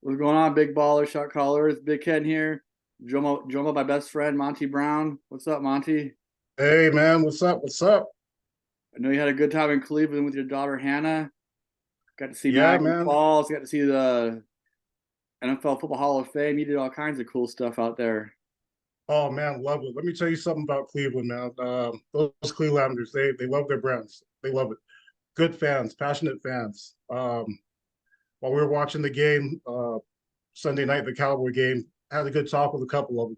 What's going on, big baller, shot callers? Big Ken here. Joined by my best friend, Monty Brown. What's up, Monty? Hey man, what's up? What's up? I know you had a good time in Cleveland with your daughter, Hannah. Got to see Yeah, Niagara man. Falls, got to see the NFL Football Hall of Fame. You did all kinds of cool stuff out there. Oh man, love it. Let me tell you something about Cleveland, man. Those Clevelanders, they love their Browns. They love it. Good fans, passionate fans. While we were watching the game Sunday night, the Cowboy game, I had a good talk with a couple of them.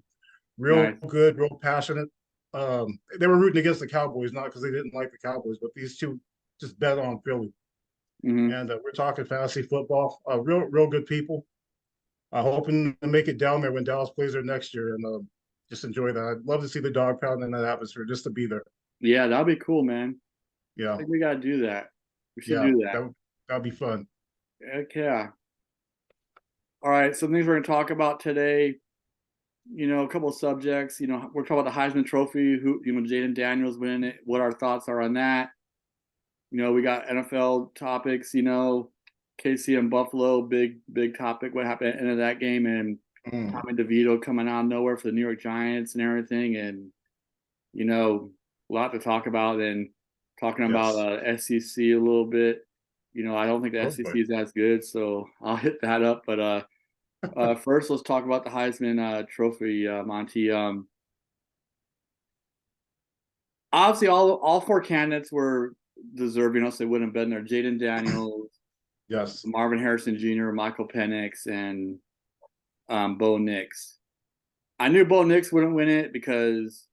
Real Nice. good, real passionate. They were rooting against the Cowboys, not because they didn't like the Cowboys, but these two just bet on Philly. Hmm. And we're talking fantasy football. Real good people. Hoping to make it down there when Dallas plays there next year and just enjoy that. I'd love to see the dog pound in that atmosphere just to be there. Yeah, that'd be cool, man. I Yeah, think we got to do that. We should yeah, do that. that'd be fun. Heck yeah. All right, some things we're going to talk about today. A couple of subjects. We're talking about the Heisman Trophy. Jayden Daniels winning it. What our thoughts are on that. We got NFL topics, KC and Buffalo, big topic. What happened at the end of that game, and Mm, Tommy Devito coming out of nowhere for the New York Giants and everything, and a lot to talk about. And talking about yes. SEC a little bit. I don't think the Oh boy. SEC is as good, so I'll hit that up. But first, let's talk about the Heisman Trophy, Monty. Obviously, all four candidates were deserving, else they wouldn't have been there. Jayden Daniels, Yes. Marvin Harrison Jr., Michael Penix, and Bo Nix. I knew Bo Nix wouldn't win it because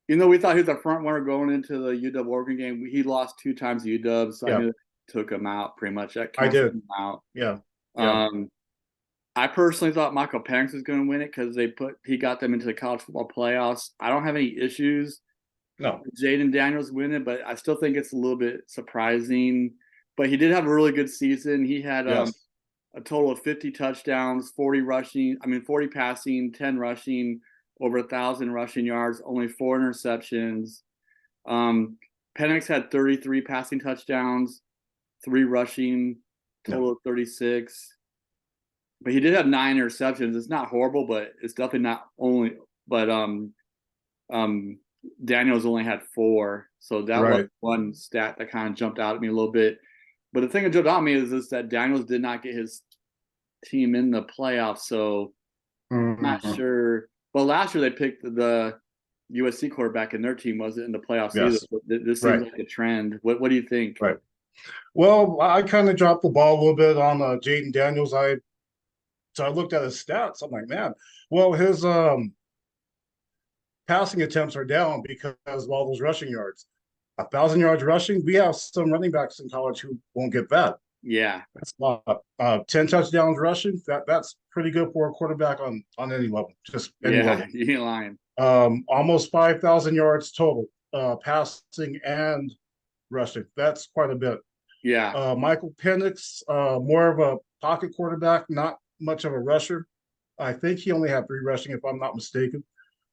even though we thought he was the front runner going into the UW Oregon game, he lost two times to UW, so I Yeah, knew it took him out pretty much. That I canceled did. him out. Yeah, yeah. Um, I personally thought Michael Penix was going to win it because he got them into the college football playoffs. I don't have any issues No. Jayden Daniels winning, but I still think it's a little bit surprising. But he did have a really good season. He had Yes. a total of 50 touchdowns, 40 passing, 10 rushing, over 1,000 rushing yards, only 4 interceptions. Um, Penix had 33 passing touchdowns, 3 rushing, Yeah. total of 36. But he did have 9 interceptions. It's not horrible, but it's definitely not only. But um, Daniels only had 4, so that was Right. one stat that kind of jumped out at me a little bit. But the thing that jumped out at me is that Daniels did not get his team in the playoffs, so I'm not Mm-hmm. sure. Well, last year they picked the USC quarterback, and their team wasn't in the playoffs either. Yes. So this seems Right. like a trend. What do you think? Right. Well, I kind of dropped the ball a little bit on Jayden Daniels. I looked at his stats. I'm like, man, well, his passing attempts are down because of all those rushing yards. 1,000 yards rushing. We have some running backs in college who won't get that. Yeah, That's a lot. 10 touchdowns rushing. That's pretty good for a quarterback on any level, just any yeah, level. you ain't lying. Almost 5,000 yards total, passing and rushing. That's quite a bit. Yeah, Michael Penix, more of a pocket quarterback, not much of a rusher. I think he only had 3 rushing, if I'm not mistaken.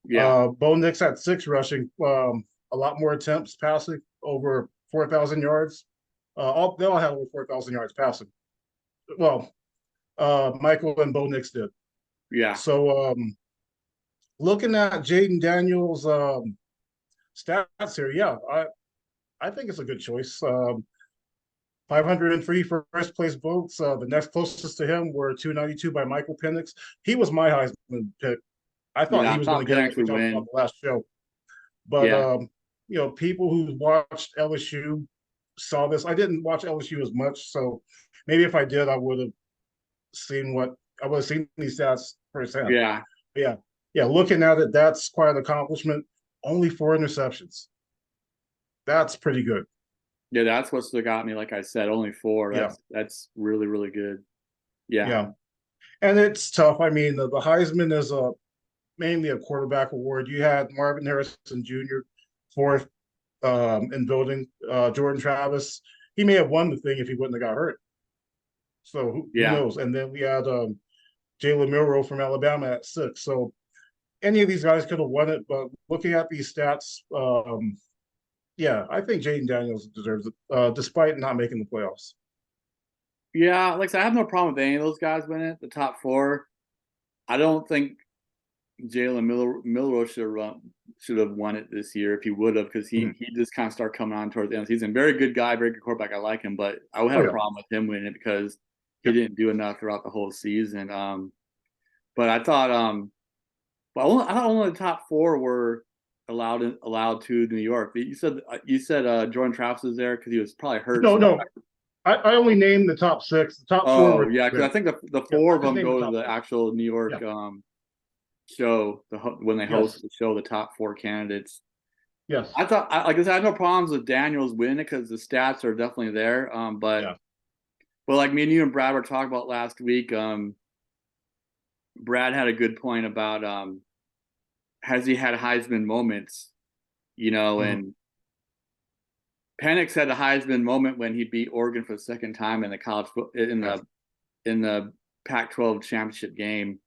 yeah, Bo Nix had 6 rushing, a lot more attempts passing, over 4,000 yards. They all had over 4,000 yards passing. Well, Michael and Bo Nix did. yeah, So looking at Jayden Daniels' stats here, yeah, I think it's a good choice. 503 first place votes. The next closest to him were 292 by Michael Penix. He was my Heisman pick. I thought yeah. he I was going thought to get it, Penix like we would talked about win. the last show. But Yeah, people who watched LSU saw this. I didn't watch LSU as much, so maybe if I did, I would have seen these stats firsthand. yeah. But yeah, yeah. Looking at it, that's quite an accomplishment. Only 4 interceptions. That's pretty good. Yeah, that's what still got me. Like I said, only 4. Yeah, That's really, really good. Yeah, yeah. And it's tough. I mean, the Heisman is mainly a quarterback award. You had Marvin Harrison Jr. fourth in voting. Jordan Travis, he may have won the thing if he wouldn't have got hurt. So who yeah, knows? And then we had Jalen Milroe from Alabama at 6. So any of these guys could have won it. But looking at these stats, yeah, I think Jayden Daniels deserves it, despite not making the playoffs. Yeah, like I said, I have no problem with any of those guys winning it. The top four. I don't think Jalen Milroe should have won it this year if he would have, because Mhm. he just kind of started coming on towards the end of the season. Very good guy, very good quarterback. I like him, but I would Oh have a yeah, problem with him winning it because he yeah. didn't do enough throughout the whole season. But I thought but I thought only the top four were allowed to New York. You said Jordan Travis was there because he was probably hurt. No, So no. I only named the top six. The top four oh were yeah, because I there. think the Yeah, four I of just them named the go to top the four. actual New Yeah. York show when they host Yes. the show, the top four candidates. Yes. Like I said, I had no problems with Daniels winning it because the stats are definitely there. Yeah. But like me and you and Brad were talking about last week, Brad had a good point about has he had Heisman moments, Mhm. and Penix had the Heisman moment when he beat Oregon for the second time in the Yes. in the Pac-12 championship game.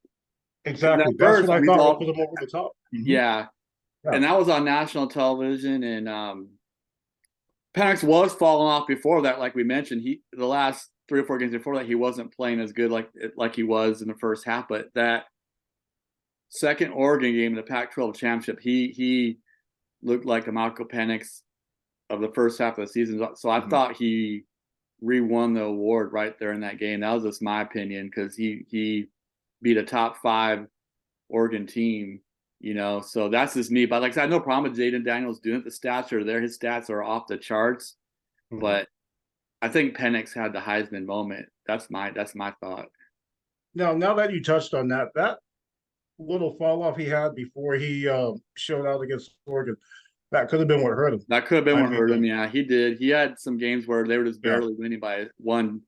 Because Exactly. at That's first what I we thought would thought, put them over the top. yeah, Yeah. and that was on national television, and Penix was falling off before that. Like we mentioned, the last 3 or 4 games before that he wasn't playing as good like he was in the first half. But that second Oregon game in the Pac-12 championship, he looked like the Malco Penix of the first half of the season. So I Mhm. thought he re-won the award right there in that game. That was just my opinion because he beat a top 5 Oregon team. So that's just me. But like I said, I had no problem with Jayden Daniels doing it. The stats are there. His stats are off the charts. Mhm. But I think Penix had the Heisman moment. That's my thought. Now that you touched on that, that little fall off he had before he showed out against Oregon, that could have been what hurt him. That could have been I what mean, hurt him. Yeah, he did. He had some games where they were just yeah, barely winning by one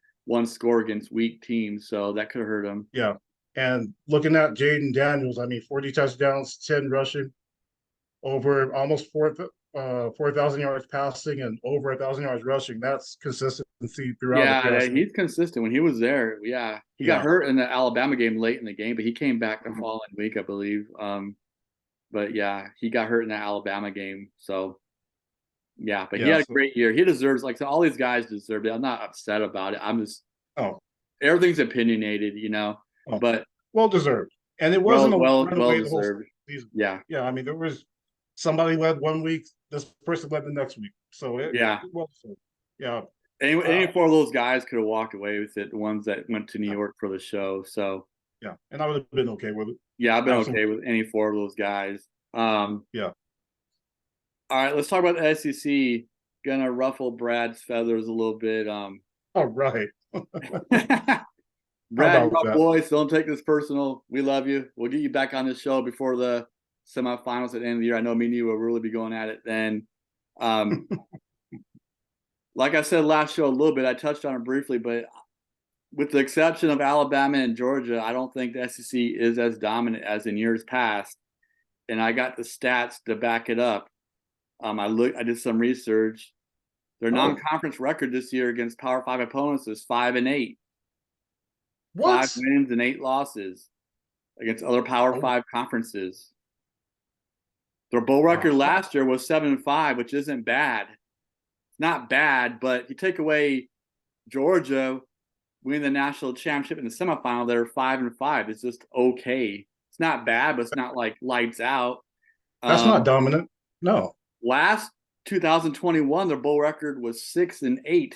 score against weak teams, so that could have hurt him. yeah. And looking at Jayden Daniels, I mean, 40 touchdowns, 10 rushing, over almost 4,000 yards passing, and over 1,000 yards rushing. That's consistency throughout, if you Yeah, ask me. he's consistent. When he was there, yeah, he got Yeah. hurt in the Alabama game late in the game, but he came back the Mhm. following week, I believe. But yeah, he got hurt in the Alabama game, so yeah. But he Yeah. had a So, great year. He deserves like so all these guys deserved it. I'm not upset about it. I'm just oh, everything's opinionated. oh, But well deserved. And it wasn't a well runaway the whole deserved. season. Yeah, Yeah. I mean, there was somebody led one week, this person led the next week. So yeah. it was, yeah. Any Uh, four of those guys could have walked away with it. The ones that went to New yeah. York for the show. So Yeah. And I would have been okay with it. yeah, I've been okay Absolutely. with any four of those guys. All Yeah. right, let's talk about the SEC. Gonna ruffle Brad's feathers a little bit. All right. How Brad, you're about my that? boy, so don't take this personal. We love you. We'll get you back on this show before the semifinals at the end of the year. I know me and you will really be going at it then. Um, like I said last show a little bit, I touched on it briefly, but with the exception of Alabama and Georgia, I don't think the SEC is as dominant as in years past. And I got the stats to back it up. I did some research. Their Oh, non-conference record this year against Power Five opponents is 5-8, five what? wins and 8 losses against other Power Oh, Five conferences. Their bowl record aha. last year was 7-5, which isn't bad. It's not bad, but you take away Georgia winning the national championship in the semifinal, they're 5-5. It's just okay. It's not bad, but it's not like lights out. That's not Um, dominant. No. last 2021, their bowl record was 6-8,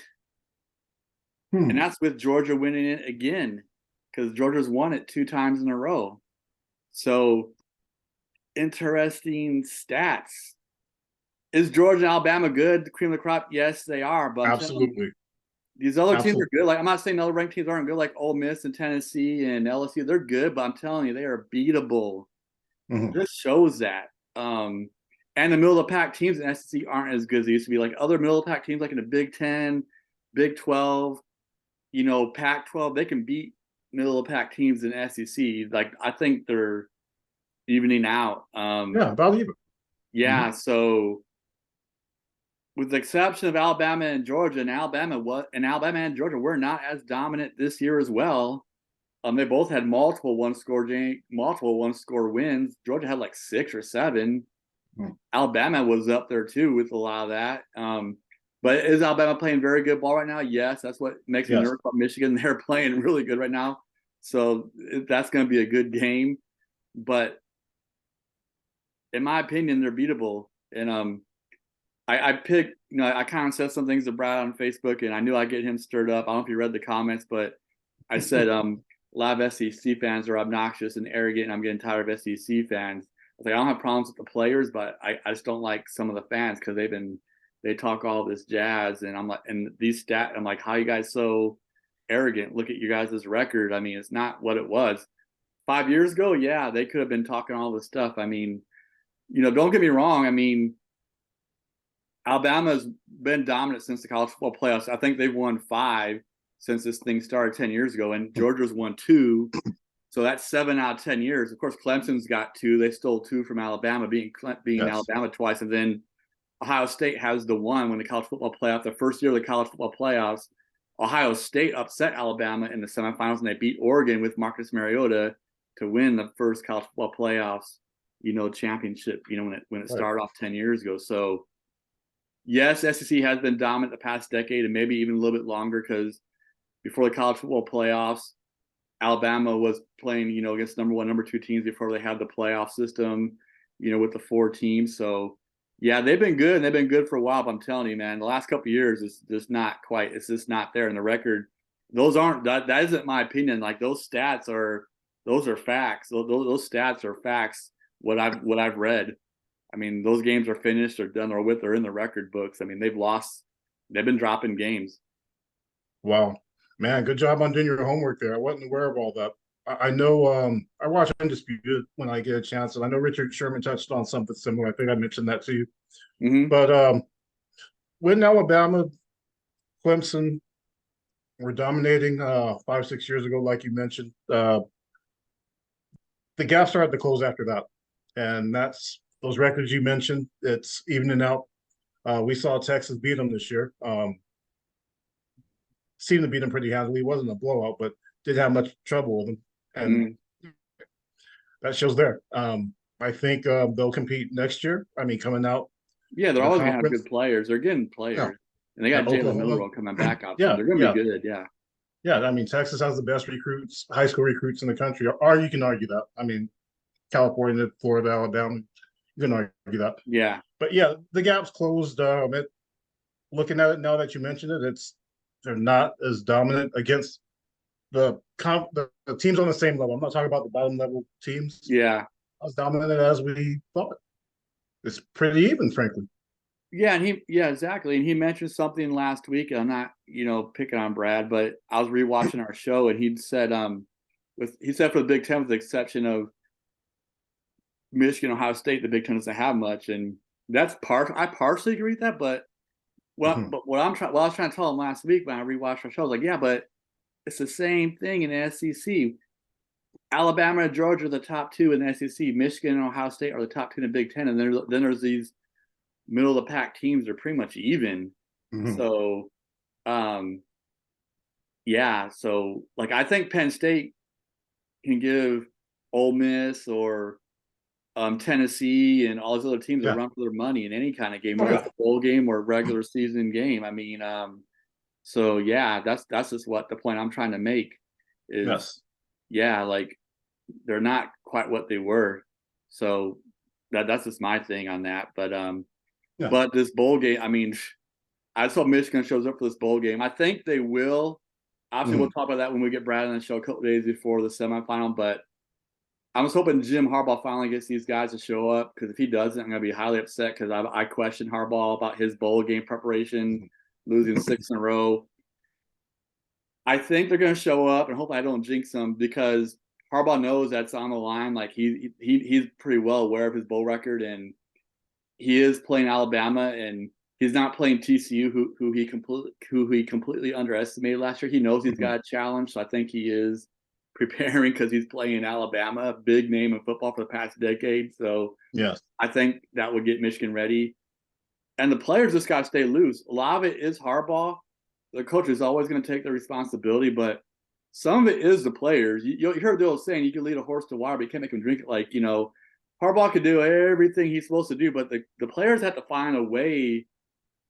and Hmm. that's with Georgia winning it again because Georgia's won it 2 times in a row. So interesting stats. Is Georgia and Alabama good? The cream of the crop? Yes, they are. But I'm telling you, Absolutely. these other teams are Absolutely. good. Like I'm not saying other ranked teams aren't good, like Ole Miss and Tennessee and LSU. They're good, but I'm telling you, they are beatable. Mhm. This shows that. And the middle of the pack teams in SEC aren't as good as they used to be. Like other middle of the pack teams, like in the Big Ten, Big 12, Pac-12, they can beat middle of the pack teams in SEC. Like I think they're evening out. Yeah, about even. Yeah. Mhm. So with the exception of Alabama and Georgia, and Alabama and Georgia were not as dominant this year as well. They both had multiple one score wins. Georgia had like 6 or 7. Mhm. Alabama was up there too with a lot of that. But is Alabama playing very good ball right now? Yes, that's what makes me Yes. nervous about Michigan. They're playing really good right now, so that's going to be a good game. But in my opinion, they're beatable. And I picked, I kind of said some things to Brad on Facebook, and I knew I'd get him stirred up. I don't know if you read the comments, but I said a lot of SEC fans are obnoxious and arrogant, and I'm getting tired of SEC fans. I was like, I don't have problems with the players, but I just don't like some of the fans because they talk all this jazz, and I'm like, and these stats, I'm like, how you guys so arrogant? Look at you guys' record. I mean, it's not what it was 5 years ago. Yeah, they could have been talking all this stuff. I mean, don't get me wrong. I mean, Alabama's been dominant since the college football playoffs. I think they've won 5 since this thing started 10 years ago, and Georgia's won 2. So that's 7 out of 10 years. Of course, Clemson's got 2. They stole 2 from Alabama, beating Yes. Alabama twice. And then Ohio State has the 1 when the college football playoff, the first year of the college football playoffs. Ohio State upset Alabama in the semifinals, and they beat Oregon with Marcus Mariota to win the first college football playoffs, championship, when it Right. started off 10 years ago. So, yes, SEC has been dominant the past decade and maybe even a little bit longer because before the college football playoffs, Alabama was playing, against number 1, number 2 teams before they had the playoff system, with the 4 teams. So, yeah, they've been good, and they've been good for a while. But I'm telling you, man, the last couple of years is just not quite. It's just not there in the record. Those aren't that isn't my opinion. Like those stats are facts. Those stats are facts. What I've read. I mean, those games are finished or done or with or in the record books. I mean, they've lost. They've been dropping games. Wow, man, good job on doing your homework there. I wasn't aware of all that. I know I watch Undisputed when I get a chance, and I know Richard Sherman touched on something similar. I think I mentioned that to you. Mm-hmm. But when Alabama, Clemson were dominating 5, 6 years ago, like you mentioned, the gap started to close after that. And that's those records you mentioned, it's evening out. We saw Texas beat them this year. Seemed to beat them pretty handily. It wasn't a blowout, but didn't have much trouble with them. And that shows there. I think they'll compete next year. I mean, coming out Yeah, they're of the always gonna have conference. good players. They're getting Yeah. players, and they Yeah, got Jalen Oklahoma. Milroe coming back out, so Yeah, they're gonna be yeah. good. Yeah. Yeah, I mean, Texas has the best recruits, high school recruits in the country, or you can argue that. I mean, California, Florida, Alabama, you can argue that. Yeah. But yeah, the gap's closed. Looking at it now that you mentioned it, they're not as dominant against the teams on the same level. I'm not talking about the bottom level teams. Yeah. As dominant as we thought. It's pretty even, frankly. Yeah, and yeah, exactly. And he mentioned something last week. And I'm not, picking on Brad, but I was rewatching our show, and he said, for the Big Ten, with the exception of Michigan, Ohio State, the Big Ten doesn't have much, and that's I partially agree with that. But what I was trying to tell him last week when I rewatched our show, I was like, yeah, but it's the same thing in the SEC. Alabama and Georgia are the top 2 in the SEC. Michigan and Ohio State are the top 2 in the Big Ten, and then there's these middle of the pack teams are pretty much even. Mm-hmm. So, yeah. So, like, I think Penn State can give Ole Miss or Tennessee and all those other teams a run for their money in any kind of game, whether it's a bowl game or a regular season game. I mean, so yeah, that's just what the point I'm trying to make is. Yeah, like they're not quite what they were. So that's just my thing on that. But this bowl game, I mean, I just hope Michigan shows up for this bowl game. I think they will. Obviously, we'll talk about that when we get Brad on the show a couple days before the semifinal. But I was hoping Jim Harbaugh finally gets these guys to show up, because if he doesn't, I'm going to be highly upset, because I question Harbaugh about his bowl game preparation, losing 6 in a row. I think they're going to show up, and hopefully I don't jinx them, because Harbaugh knows that's on the line. Like he's pretty well aware of his bowl record, and he is playing Alabama, and he's not playing TCU, who he completely underestimated last year. He knows he's got a challenge, so I think he is preparing because he's playing Alabama, a big name in football for the past decade. So yes, I think that would get Michigan ready, and the players just got to stay loose. A lot of it is Harbaugh. The coach is always going to take the responsibility, but some of it is the players. You heard the old saying, you can lead a horse to water, but you can't make him drink it. Like, Harbaugh could do everything he's supposed to do, but the players have to find a way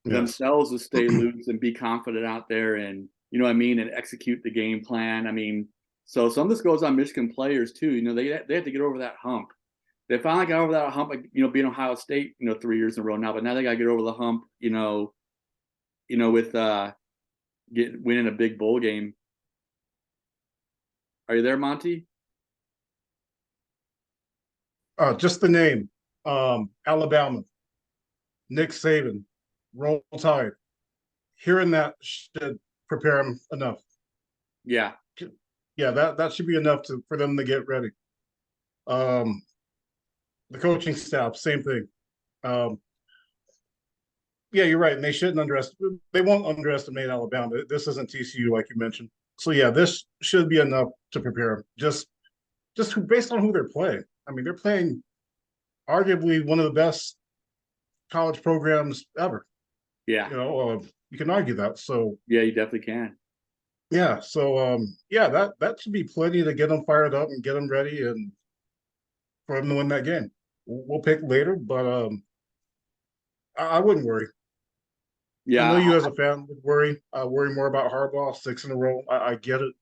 Yes. themselves to stay loose and be confident out there, and you know what I mean, and execute the game plan. I mean, so some of this goes on Michigan players too. You know, they have to get over that hump. They finally got over that hump, like, you know, being Ohio State, you know, 3 years in a row now, but now they got to get over the hump, with winning a big bowl game. Are you there, Monty? Just the name, Alabama, Nick Saban, Roll Tide. Hearing that should prepare them enough. Yeah. Yeah, that should be enough for them to get ready. The coaching staff, same thing. Yeah, you're right, and they won't underestimate Alabama. This isn't TCU like you mentioned. So yeah, this should be enough to prepare them. Just based on who they're playing. I mean, they're playing arguably one of the best college programs ever. Yeah. You can argue that. So yeah, you definitely can. yeah, so yeah, that should be plenty to get them fired up and get them ready and for them to win that game. We'll pick later, but I wouldn't worry. I know Yeah. you as a fan would worry. Worry more about Harbaugh 6 in a row. I get it,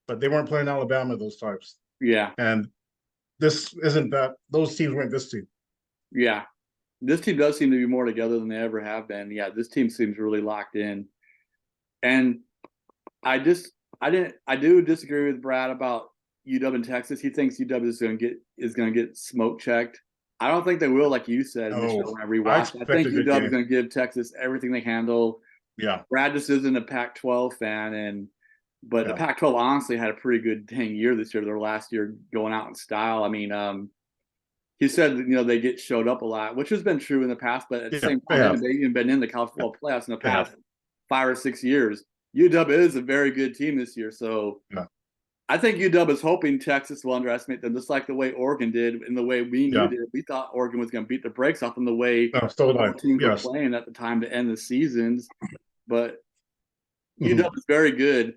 but they weren't playing Alabama those times, Yeah. and this isn't that. Those teams weren't this team. Yeah. This team does seem to be more together than they ever have been. Yeah, this team seems really locked in. And I do disagree with Brad about UW and Texas. He thinks UW is gonna get smoke checked. I don't think they will, like you said in the show when I I rewatched. I expect think a good UW is game. gonna give Texas everything they handle. Yeah, Brad just isn't a Pac-12 fan, but the yeah, Pac-12 honestly had a pretty good dang year this year. Their last year going out in style. I mean, he said they get showed up a lot, which has been true in the past, but at the yeah. same They time, have. they've even been in the college Yeah, football playoffs in the they have. past 5 or 6 years. UW is a very good team this year, so Yeah, I think UW is hoping Texas will underestimate them, just like the way Oregon did, and the way we and you yeah. did. We thought Oregon was going to beat the brakes off them the way So did I. both teams were Yes. playing at the time to end the seasons. But UW Mm-hmm. is very good,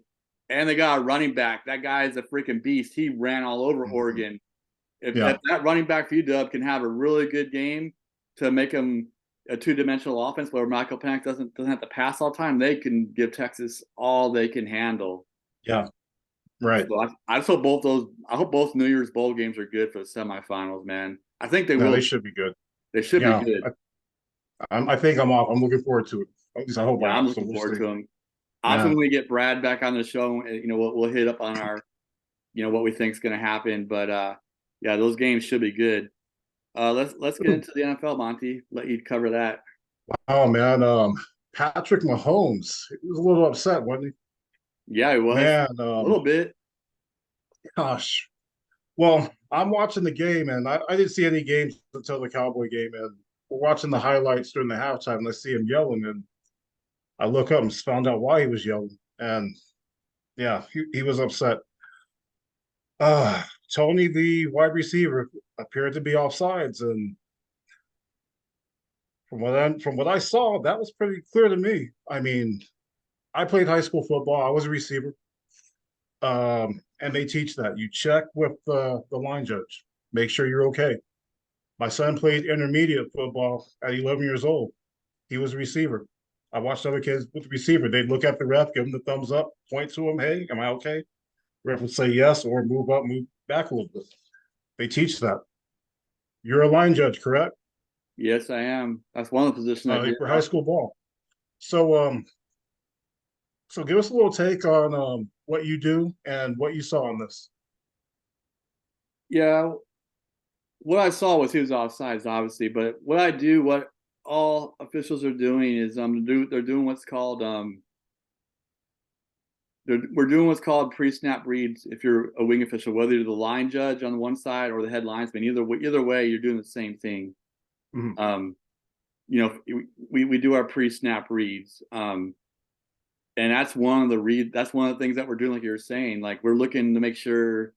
and they got a running back. That guy is a freaking beast. He ran all over Mm-hmm. Oregon. If Yeah, that running back for UW can have a really good game to make him a two-dimensional offense where Michael Penix doesn't have to pass all the time, they can give Texas all they can handle. yeah. Right. So I just hope both those. I hope both New Year's bowl games are good for the semifinals, man. I think they No, will. they should be good. They should be Yeah, good. I think I'm off. I'm looking forward to it. At least I hope Yeah, I I'm am. So looking we'll forward see. to them. Also, Yeah. when we get Brad back on the show, we'll hit up on our, what we think is going to happen. But yeah, those games should be good. Let's get into the NFL, Monty. Let you cover that. Oh man, Patrick Mahomes. He was a little upset, wasn't Yeah, it he? was Man, a little bit. gosh. Well, I'm watching the game, and I didn't see any games until the Cowboy game, and we're watching the highlights during the halftime, and I see him yelling, and I look up and found out why he was yelling, and yeah, he was upset. Tony, the wide receiver, appeared to be offsides, and from what I saw, that was pretty clear to me. I mean, I played high school football. I was a receiver. And they teach that you check with the line judge, make sure you're okay. My son played intermediate football at 11 years old. He was a receiver. I watched other kids with the receiver. They'd look at the ref, give him the thumbs up, point to him, hey, am I okay? Ref would say yes or move up, move back a little bit. They teach that. You're a line judge, correct? Yes, I am. That's one of the positions I did. For high school ball. So give us a little take on what you do and what you saw in this. Yeah, what I saw was he was offsides, obviously. But what all officials are doing is they're doing what's called we're doing what's called pre-snap reads. If you're a wing official, whether you're the line judge on one side or the head linesman, either way, you're doing the same thing. Mm-hmm. We do our pre-snap reads. And that's one of the things that we're doing, like you were saying. Like, we're looking to make sure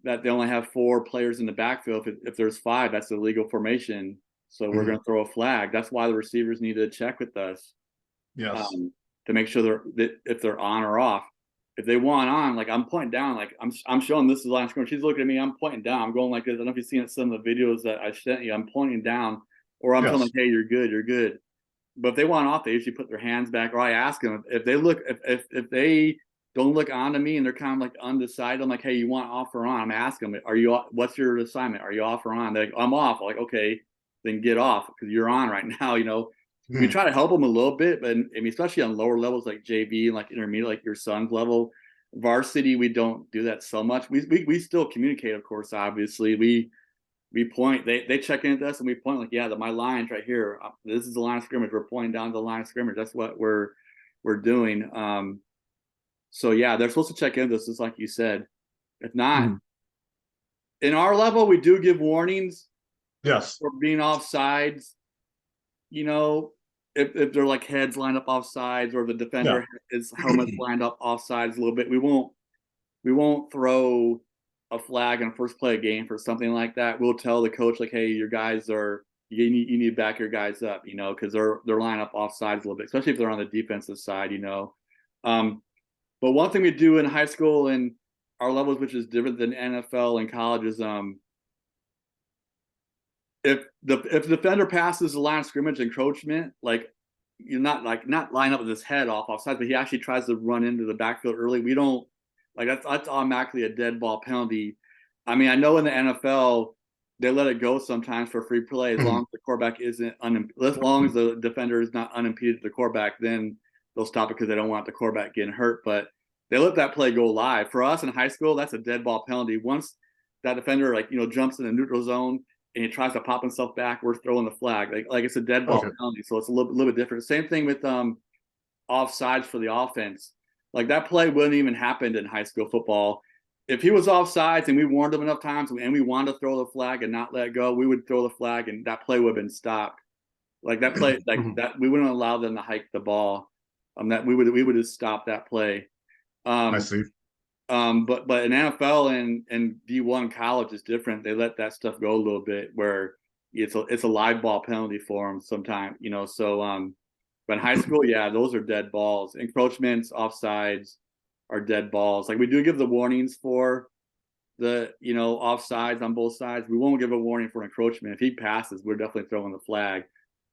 that they only have 4 players in the backfield. If there's 5, that's a legal formation. So we're going to throw a flag. That's why the receivers need to check with us. Yes. To make sure if they're on or off. If they want on, like, I'm pointing down, like I'm showing this is line score. She's looking at me. I'm pointing down. I'm going like this. I don't know if you've seen some of the videos that I sent you. I'm pointing down, or I'm telling them, hey, you're good, you're good. But if they want off, they usually put their hands back, or I ask them if they look if they don't look on to me and they're kind of like undecided. I'm like, hey, you want off or on? I'm asking them, are you? What's your assignment? Are you off or on? They're like, I'm off. I'm like, okay, then get off because you're on right now. We try to help them a little bit, but I mean, especially on lower levels like JV and like intermediate, like your son's level. Varsity, we don't do that so much. We still communicate, of course. Obviously, we point. They check in with us and we point like, yeah, my line's right here. This is the line of scrimmage. We're pointing down the line of scrimmage. That's what we're doing. So yeah, they're supposed to check in with us, just like you said. If not, in our level, we do give warnings. Yes. For being off sides. If they're like heads lined up off sides or the defender is helmets lined up off sides a little bit, we won't throw a flag on first play of game for something like that. We'll tell the coach like, hey, your guys you need to back your guys up, because they're lined up off sides a little bit, especially if they're on the defensive side, But one thing we do in high school and our levels, which is different than NFL and college, is if the defender passes the line of scrimmage encroachment, like you're not line up with his head offside, but he actually tries to run into the backfield early. We don't like that's automatically a dead ball penalty. I mean, I know in the NFL they let it go sometimes for free play as long as the quarterback isn't as long as the defender is not unimpeded to the quarterback, then they'll stop it because they don't want the quarterback getting hurt. But they let that play go live. For us in high school, that's a dead ball penalty. Once that defender jumps in the neutral zone and he tries to pop himself back, we're throwing the flag. Like it's a dead ball penalty, so it's a little bit different. Same thing with offsides for the offense. Like that play wouldn't even happen in high school football. If he was offsides and we warned him enough times and we wanted to throw the flag and not let go, we would throw the flag and that play would have been stopped. Like that play, that we wouldn't allow them to hike the ball. That we would have stopped that play. I see. But in NFL and D1 college is different. They let that stuff go a little bit where it's a live ball penalty for them sometimes, So but in high school, yeah, those are dead balls. Encroachments, offsides are dead balls. Like we do give the warnings for the offsides on both sides. We won't give a warning for encroachment. If he passes, we're definitely throwing the flag.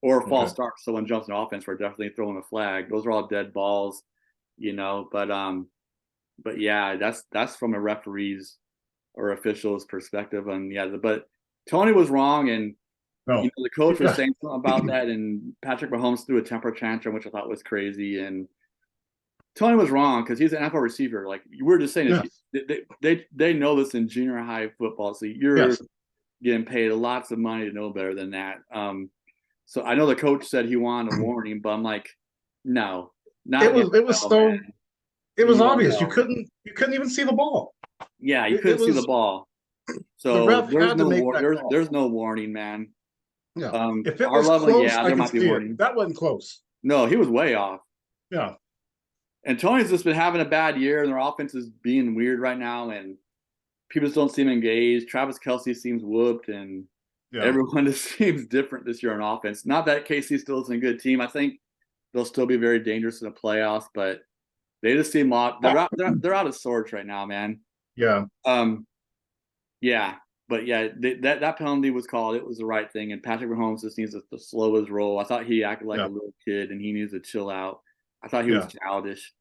Or a false start, someone jumps in offense, we're definitely throwing the flag. Those are all dead balls, But yeah, that's from a referee's or official's perspective. And yeah, but Tony was wrong, and the coach was saying something about that, and Patrick Mahomes threw a temper tantrum, which I thought was crazy. And Tony was wrong because he's an NFL receiver. Like we were just saying, they know this in junior high football. So you're getting paid lots of money to know better than that. So I know the coach said he wanted a warning, but I'm like, no, not it was so. Man. It was obvious. You couldn't even see the ball. Yeah, you couldn't see the ball. So there's no warning, man. Yeah. If it was close, there might be warning. That wasn't close. No, he was way off. Yeah. And Tony's just been having a bad year, and their offense is being weird right now, and people just don't seem engaged. Travis Kelce seems whooped, and everyone just seems different this year on offense. Not that KC still isn't a good team. I think they'll still be very dangerous in the playoffs, but they just seem they're out of sorts right now, man. Yeah. Yeah. But yeah, that penalty was called. It was the right thing, and Patrick Mahomes just needs to slow his roll. I thought he acted like a little kid, and he needs to chill out. I thought he was childish.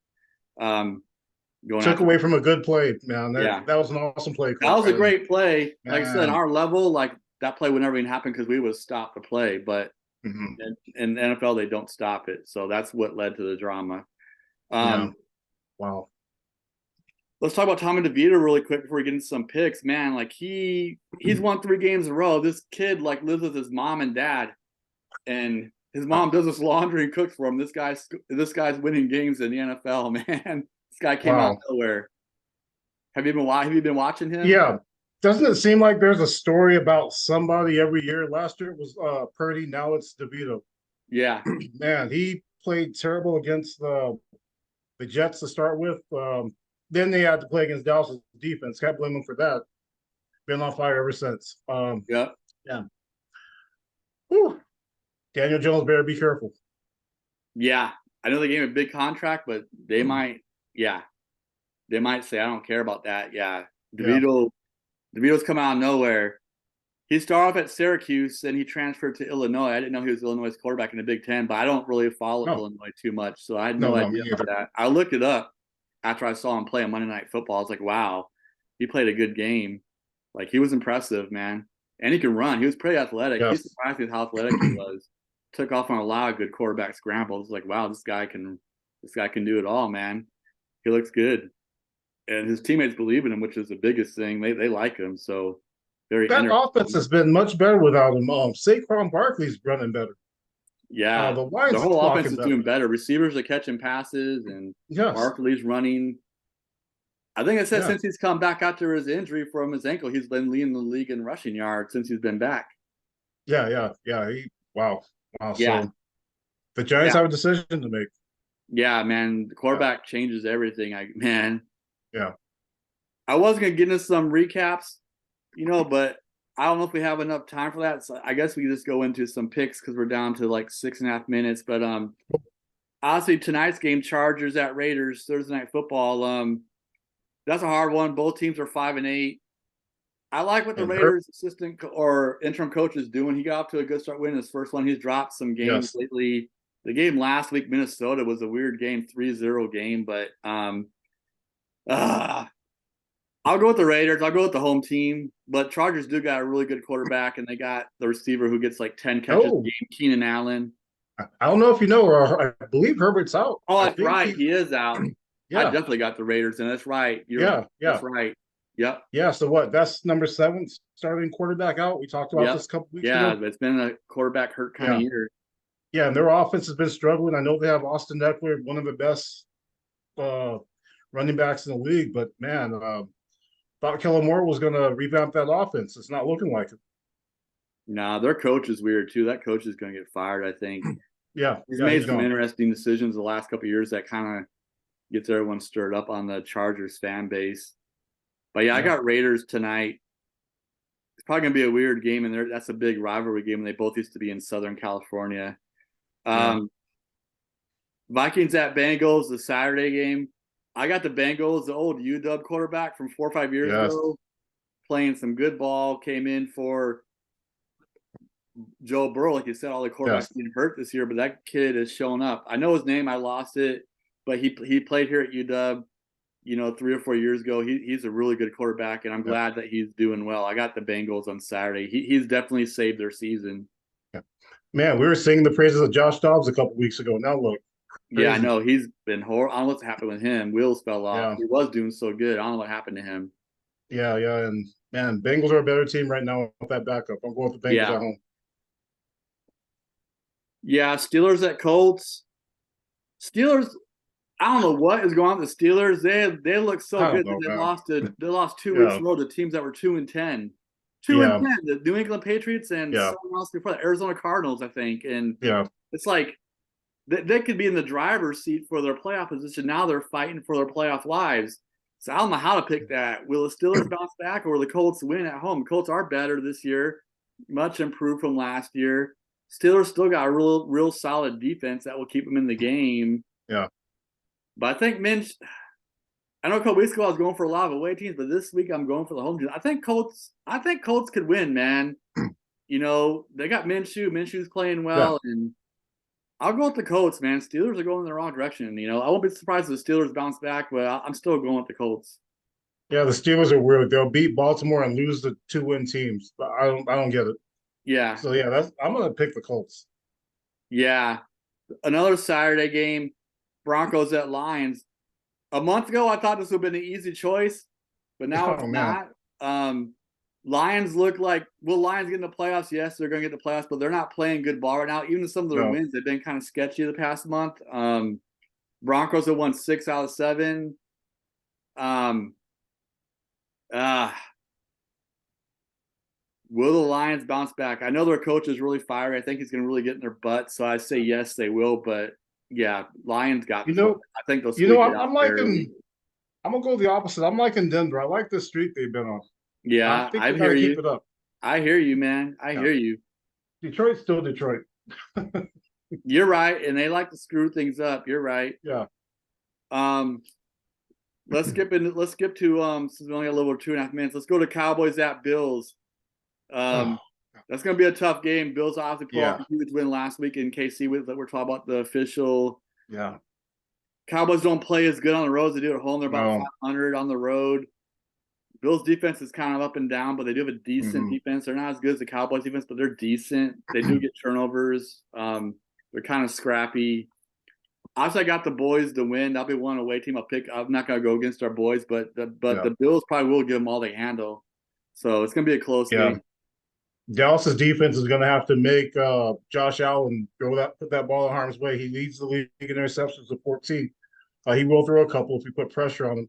Took away from a good play, man. That was an awesome play. That was a great play. Like I said, our level, like that play would never even happen because we would stop the play. But in the NFL, they don't stop it, so that's what led to the drama. Wow. Let's talk about Tommy Devito really quick before we get into some picks. Man, like he's won 3 games in a row. This kid like lives with his mom and dad, and his mom does his laundry and cooks for him. This guy's winning games in the NFL, man. This guy came out of nowhere. Have you been watching him? Yeah. Doesn't it seem like there's a story about somebody every year? Last year it was Purdy. Now it's Devito. Yeah. Man, he played terrible against the Jets to start with. Then they had to play against Dallas' defense. Can't blame him for that. Been on fire ever since. Yeah. Whew. Daniel Jones better be careful. Yeah. I know they gave him a big contract, but they might say, I don't care about that. Yeah. Devito's come out of nowhere. He started off at Syracuse, and he transferred to Illinois. I didn't know he was Illinois' quarterback in the Big Ten, but I don't really follow No, Illinois too much, so I had no, no no, me idea about neither. that. I looked it up after I saw him play on Monday Night Football. I was like, wow, he played a good game. Like, he was impressive, man. And he can run. He was pretty athletic. He Yes. surprised me with how athletic he was. Took off on a lot of good quarterback scrambles. Like, wow, this guy can do it all, man. He looks good. And his teammates believe in him, which is the biggest thing. They like him, so very That offense interesting. has been much better without him. Saquon Barkley's running better. Yeah, The the Lions whole offense blocking is better. doing better. Receivers are catching passes, and Yes. Barkley's running. I think I said Yeah. since he's come back after his injury from his ankle, he's been leading the league in rushing yards since he's been back. Yeah. Yeah. Yeah. Wow. Wow. Yeah, So the Giants yeah, have a decision to make. yeah, man. The Yeah. quarterback changes everything. Man, Yeah. I was gonna get into some recaps, but I don't know if we have enough time for that. So I guess we just go into some picks because we're down to like 6.5 minutes. But honestly, tonight's game, Chargers at Raiders, Thursday Night Football. That's a hard one. Both teams are 5-8. I like what the And Herb. Raiders assistant or interim coach is doing. He got off to a good start winning his first one. He's dropped some games Yes. lately. The game last week, Minnesota, was a weird game, 3-0 game, but I'll go with the Raiders. I'll go with the home team. But Chargers do got a really good quarterback, and they got the receiver who gets like 10 catches a Oh, game, Keenan Allen. I don't know if you know, or I believe Herbert's out. Oh, I that's think right. He is out. I yeah. definitely got the Raiders, and that's right. Yeah. Yeah. That's right. Yep. Yeah. So what? That's number 7 starting quarterback out. We talked about Yep. this a couple weeks Yeah, ago. it's been a quarterback hurt kind of Yeah. year. Yeah. And their offense has been struggling. I know they have Austin Eckler, one of the best uh, running backs in the league, but man, thought Kellen Moore was going to revamp that offense. It's not looking like it. Nah, their coach is weird too. That coach is going to get fired, I think. Yeah. He's Yeah. made He's some gone. interesting decisions the last couple of years that kind of gets everyone stirred up on the Chargers fan base. But yeah, I Yeah. got Raiders tonight. It's probably going to be a weird game, and that's a big rivalry game. And they both used to be in Southern California. Yeah. Vikings at Bengals, the Saturday game. I got the Bengals, the old UW quarterback from 4 or 5 years Yes. ago, playing some good ball. Came in for Joe Burrow, like you said, all the quarterbacks Yes. getting hurt this year, but that kid has shown up. I know his name, I lost it, but he played here at UW, 3 or 4 years ago. He's a really good quarterback, and I'm Yeah. glad that he's doing well. I got the Bengals on Saturday. He's definitely saved their season. Yeah. Man, we were singing the praises of Josh Dobbs a couple weeks ago. Now look, Yeah, I crazy. know he's been horrible. I don't know what's happened with him. Wheels fell off. Yeah. He was doing so good. I don't know what happened to him. Yeah. Yeah. And man, Bengals are a better team right now with that backup. I'm going with the Bengals Yeah, at home. yeah. Steelers at Colts. Steelers. I don't know what is going on with the Steelers. They look so I don't good. know, They man. lost 2 weeks Yeah. in a row to teams that were 2-10. Two and Yeah. ten. The New England Patriots and Yeah. someone else before that, Arizona Cardinals, I think. And Yeah. it's like they could be in the driver's seat for their playoff position. Now they're fighting for their playoff lives. So I don't know how to pick that. Will the Steelers bounce back or will the Colts win at home? Colts are better this year, much improved from last year. Steelers still got a real solid defense that will keep them in the game. Yeah. But I think I know a couple weeks ago I was going for a lot of away teams, but this week I'm going for the home team. I think Colts could win, man. They got Minshew. Minshew's playing well, Yeah. and I'll go with the Colts, man. Steelers are going in the wrong direction. I won't be surprised if the Steelers bounce back, but I'm still going with the Colts. Yeah. The Steelers are weird. They'll beat Baltimore and lose the 2-win teams, but I don't get it. Yeah, So yeah, I'm gonna pick the Colts. yeah. Another Saturday game, Broncos at Lions. A month ago, I thought this would have been an easy choice, but now it's Oh man. not. Lions look like Lions get in the playoffs? Yes, they're going to get the playoffs, but they're not playing good ball right now. Even some of their No. wins, they've been kind of sketchy the past month. Broncos have won 6 out of 7. Um, will the Lions bounce back? I know their coach is really fiery. I think he's going to really get in their butt. So I say yes, they will. But yeah, Lions got. I think they'll. I'm gonna go the opposite. I'm liking Denver. I like the streak they've been on. I Yeah, think I they hear gotta keep you. it up. I hear you, man. I hear you. Detroit's still Detroit. You're right, and they like to screw things up. You're right. Yeah. Let's skip to since we only got a little over 2.5 minutes. Let's go to Cowboys at Bills. Oh, That's going to be a tough game. Bills obviously pulled off yeah, a huge win last week in KC. That we're talking about the official. yeah. Cowboys don't play as good on the road as they do at home. They're about No. 500 on the road. Bills defense is kind of up and down, but they do have a decent defense. They're not as good as the Cowboys defense, but they're decent. They do get turnovers. They're kind of scrappy. Obviously, I got the boys to win. That'll be one away team I'll pick. I'm not going to go against our boys, but the Bills probably will give them all they handle. So it's going to be a close game. Dallas's defense is going to have to make Josh Allen put that ball in harm's way. He leads the league in interceptions with 14. He will throw a couple if we put pressure on him.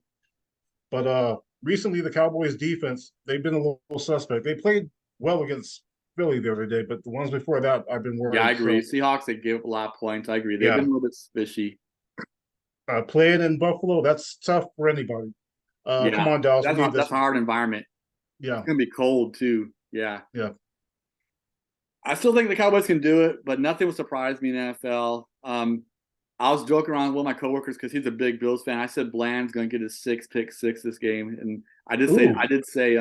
But recently, the Cowboys defense, they've been a little suspect. They played well against Philly the other day, but the ones before that, I've been worried. Yeah, I agree. So, Seahawks, they give up a lot of points. I agree. They've been a little bit fishy. Playing in Buffalo, that's tough for anybody. Come on, Dallas. That's a hard environment. Yeah. It's going to be cold, too. Yeah. Yeah. I still think the Cowboys can do it, but nothing would surprise me in the NFL. I was joking around with one of my coworkers because he's a big Bills fan. I said Bland's going to get his pick six this game, and I did say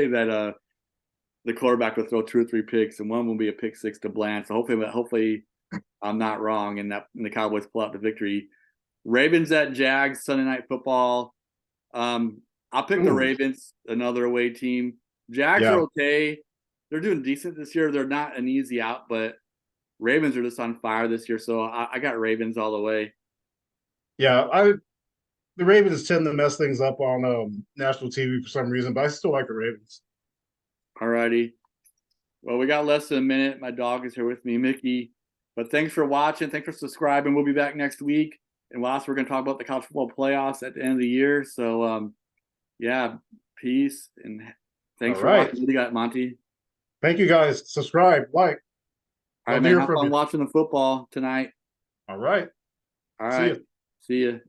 that the quarterback will throw 2 or 3 picks, and one will be a pick six to Bland. So hopefully I'm not wrong, and the Cowboys pull out the victory. Ravens at Jags Sunday Night Football. I'll pick the Ravens, another away team. Jags are okay. They're doing decent this year. They're not an easy out, but Ravens are just on fire this year. So I got Ravens all the way. Yeah, the Ravens tend to mess things up on national TV for some reason, but I still like the Ravens. All righty. Well, we got less than a minute. My dog is here with me, Mickey. But thanks for watching. Thanks for subscribing. We'll be back next week. And last, we're going to talk about the college football playoffs at the end of the year. So, peace. And thanks for watching. What do you got, Monty? Thank you, guys. Subscribe, like. All right, man. Have fun watching the football tonight. All right. See you.